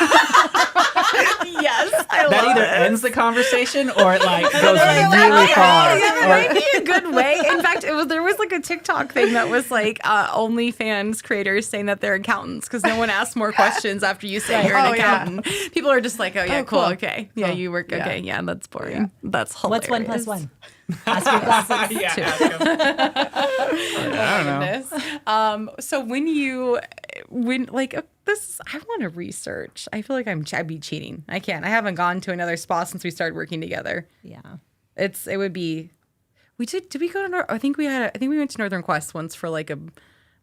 I That love either it. ends the conversation or it like goes That really far. might be a good way. In fact, there was like a TikTok thing that was like OnlyFans creators saying that they're accountants because no one asks more questions after you say you're an Oh, yeah. accountant. People are just like, oh yeah, cool, cool. okay, yeah, you work, Yeah. okay, yeah, that's boring. That's hilarious. What's 1 + 1? Ask your glasses. Yeah, ask him. I don't know. So this, I want to research. I feel like I'd be cheating. I can't. I haven't gone to another spa since we started working together. Yeah. It would be. We did we go to? I think we went to Northern Quest once for like a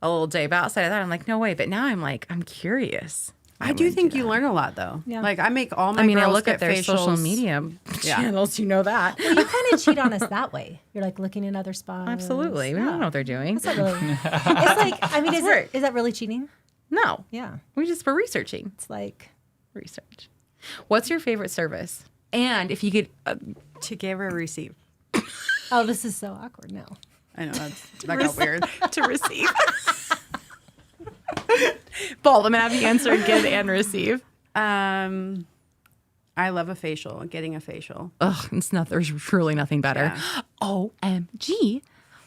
little day. But outside of that, I'm like, no way. But now I'm curious. I do think you learn a lot though. Yeah. Like I make all my. I mean, I girls look at get their social facials. media channels. You know that. You kind of cheat on us that way. You're like looking at other spas. Absolutely. We don't know what they're doing. It's not really. It's like, I mean, is that really cheating? No. Yeah. We're researching. It's like, Research. What's your favorite service? And if you could, To give or receive. oh, this is so awkward now. I know that got weird. to receive. Bold. I'm gonna have you answer give and receive. I love a facial. Getting a facial. Ugh, there's truly nothing better. Yeah. OMG.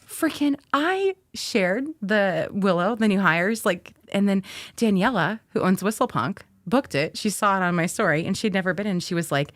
freaking, I shared the Willow, the new hires, like, and then Daniela, who owns Whistle Punk, booked it. She saw it on my story and she'd never been in. She was like,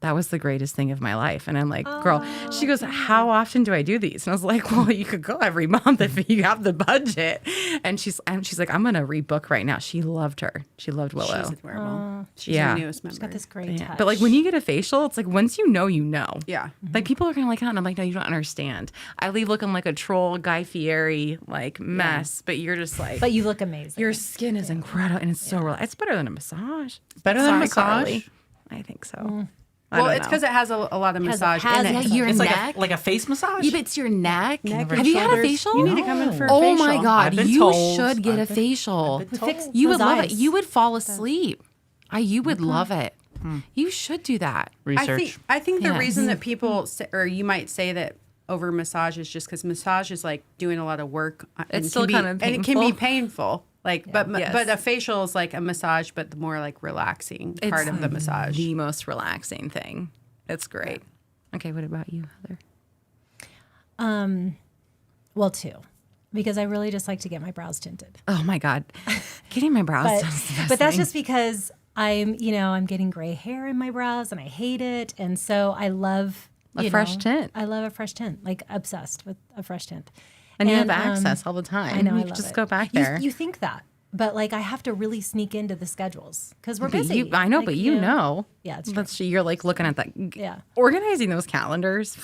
that was the greatest thing of my life. And I'm like, girl, she goes, how often do I do these? And I was like, well, you could go every month if you have the budget. And she's like, I'm going to rebook right now. She loved her. She loved Willow. She's adorable. She's Yeah. our newest member. She's got this great touch. But like when you get a facial, it's like once you know, you know. Yeah. Like people are gonna like, oh, and I'm like, no, you don't understand. I leave looking like a troll Guy Fieri like mess, but you're just like, But you look amazing. your skin is incredible and it's so relaxed. It's better than a massage. Better than Sorry, massage? Carly. I think so. I Well, don't it's know. because it has a lot of massage has in it. it. your It's neck. like a face massage? Yeah, but it's your neck. Neck Have and you had a shoulders. facial? You need to come in for a Oh facial. my God, I've been you told. should get a I've been- facial. I've been told. Fix You would those love it. eyes. You would fall asleep. You would love it. You should do that. Research. I think the Yeah. reason that people say, or you might say that over massage is just because massage is like doing a lot of work. And It's still can be- kind of and it can be painful. painful. Like, but Yes. but a facial is like a massage, but the more like relaxing part of the massage. The most relaxing thing. It's great. Okay, what about you, Heather? Well, two, because I really just like to get my brows tinted. Oh my God, getting my brows But, done is the best but that's thing. just because I'm getting gray hair in my brows and I hate it. And so I love A fresh tint. I love a fresh tint, like obsessed with a fresh tint. and you have access all the time. I know. You I can love just it. go back You- there. You think that, but like I have to really sneak into the schedules because we're But busy. I know, Like, but you know. Yeah, it's true. That's you're like looking at that. Yeah. Organizing those calendars.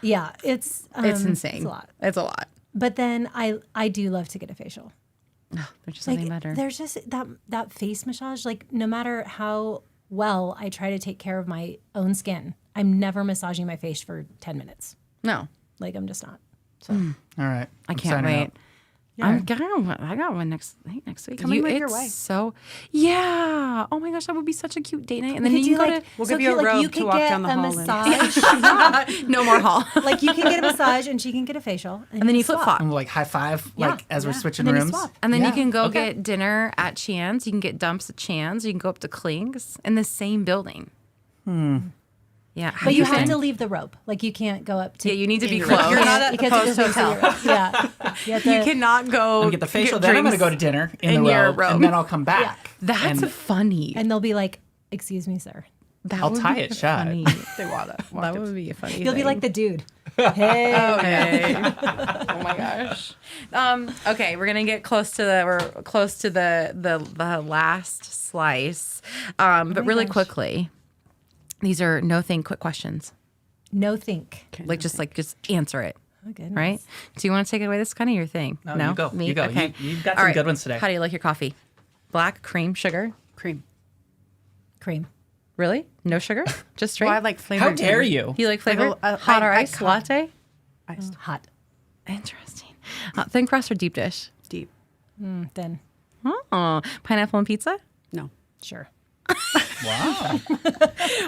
Yeah, it's It's insane. It's a lot. It's a lot. But then I do love to get a facial. There's just Like nothing better. there's just that face massage. Like no matter how well I try to take care of my own skin, I'm never massaging my face for 10 minutes. No, Like I'm just not. All right. I I'm can't signing wait. up. I got one next week. Coming with your it's wife. So yeah. Oh my gosh, that would be such a cute date night. And then Could you go like, We'll so give you a cute, like, robe you to could walk get down the a hall in. massage. to no more hall. Like you can get a massage and she can get a facial, And then you flip flop. And we'll like high five, like as we're switching And then you rooms. swap. And then you Yeah. can go Okay. get dinner at Chan's. You can get dumps at Chan's. You can go up to Kling's in the same building. Yeah. But you have Interesting. to leave the rope. Like you can't go up to. Yeah, you need to be You're close. not at the because post it goes into hotel. your rope. Yeah. You, have You to- cannot go I'm gonna get the facial, get then I'm gonna drinks go to dinner in in the your robe, robe. and then I'll come back. That's and funny. And they'll be like, "Excuse me, sir." That I'll would tie be it shut. funny. They That would be a funny. You'll be thing. like the dude. Hey. Okay. Oh my gosh. Okay, we're gonna get close to the last slice. But really quickly, these are no think quick questions. No think. Just answer it. Oh, goodness. Right? Do you want to take it away? This is kind of your thing. No, you go. Me? You go. Okay. You've got All some right. good ones today. How do you like your coffee? Black, cream, sugar? Cream. Cream. Really? No sugar? Just straight? Well, I like flavored. How dare you? you like flavor? I- Hot or I ice? can't- Latte? Iced. Hot. Interesting. Thin crust or deep dish? Deep. Then. Oh, pineapple and pizza? No. Sure. Wow.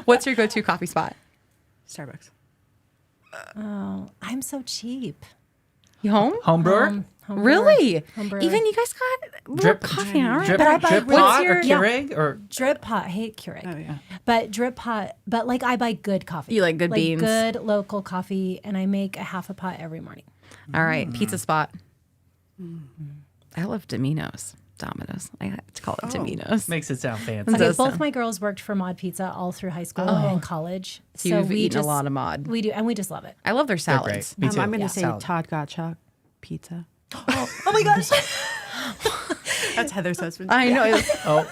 What's your go-to coffee spot? Starbucks. Oh, I'm so cheap. You home? Home brewer? Home Really? Home brewer. Even you guys got little Drip- coffee, all right? Drip, But I buy drip what's pot your- or Keurig or Drip pot. I hate Keurig. Oh yeah. But drip pot. But like I buy good coffee. You like good beans. Good local coffee, and I make a half a pot every morning. All right, pizza spot. I love Domino's. I have to call it Domino's. makes it sound fancy. It Okay, does both sound- my girls worked for Mod Pizza all through high school and college. So you've eaten a lot of Mod. We do, and we just love it. I love their They're great. salads. Me too. I'm going to Yeah. say Salad. Todd Gottschalk pizza. Oh my gosh! That's Heather's husband. I know. Oh,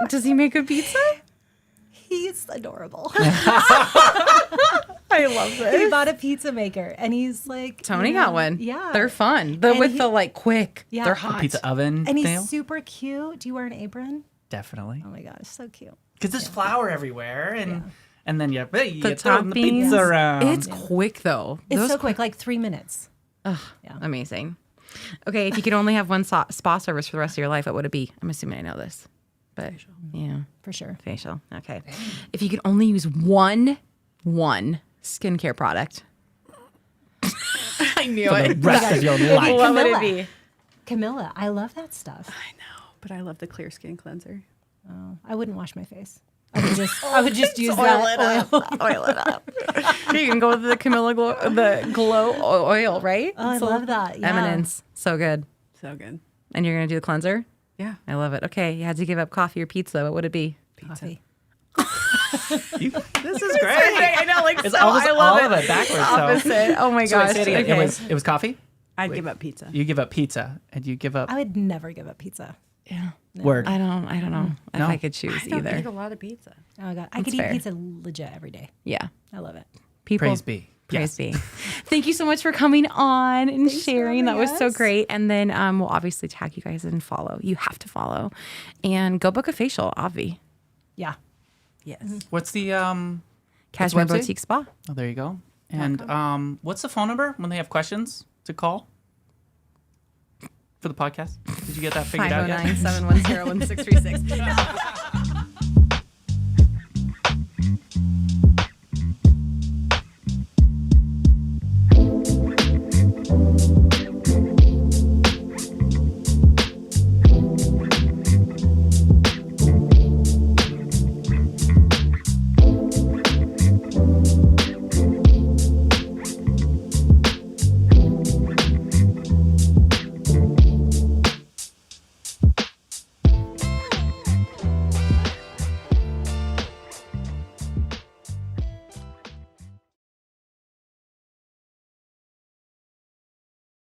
Does he make a pizza? He's adorable. I love He it. bought a pizza maker, and he's like, Tony you know, got one. Yeah, They're fun. And With he- the like quick. Yeah. They're A hot. pizza oven. and he's Dale? super cute. Do you wear an apron? Definitely. Oh my gosh, so cute. Because there's flour everywhere, and then you The you throw the toppings. pizza around. It's quick though. It's Those so quick, like 3 minutes. Amazing. Okay, if you could only have one spa service for the rest of your life, what would it be? I'm assuming I know this, but yeah, For sure. facial. Okay. If you could only use one skincare product, I knew for the it. rest of your life. What would it Camilla. be? Camilla, I love that stuff. I know, but I love the clear skin cleanser. Oh, I wouldn't wash my face. I would just use that oil. Oil it up. You can go with the the glow oil, right? Oh, I love that. Yeah. Eminence. So good. So good. And you're going to do the cleanser? Yeah. I love it. Okay. You had to give up coffee or pizza. What would it be? Coffee. This is great. I know, like, It's so almost I love all it. of it backwards. Opposite. Oh my So wait, gosh. say it again. Okay. It was coffee? I'd give up pizza. You give up pizza and you give up I would never give up pizza. Yeah. word. I don't know if No. I could choose I don't either. eat a lot of pizza. Oh my God. I That's could fair. eat pizza legit every day. Yeah. I love it. People. Praise be. Praise Yes. be. Thank you so much for coming on and sharing. That was so us. great. And then we'll obviously tag you guys and follow. You have to follow. And go book a facial, Avi. Yeah. Yes. What's the Cashmere website? Boutique Spa. Oh, there you go. And what's the phone number when they have questions to call for the podcast? Did you get that figured out yet? 509-710-1636.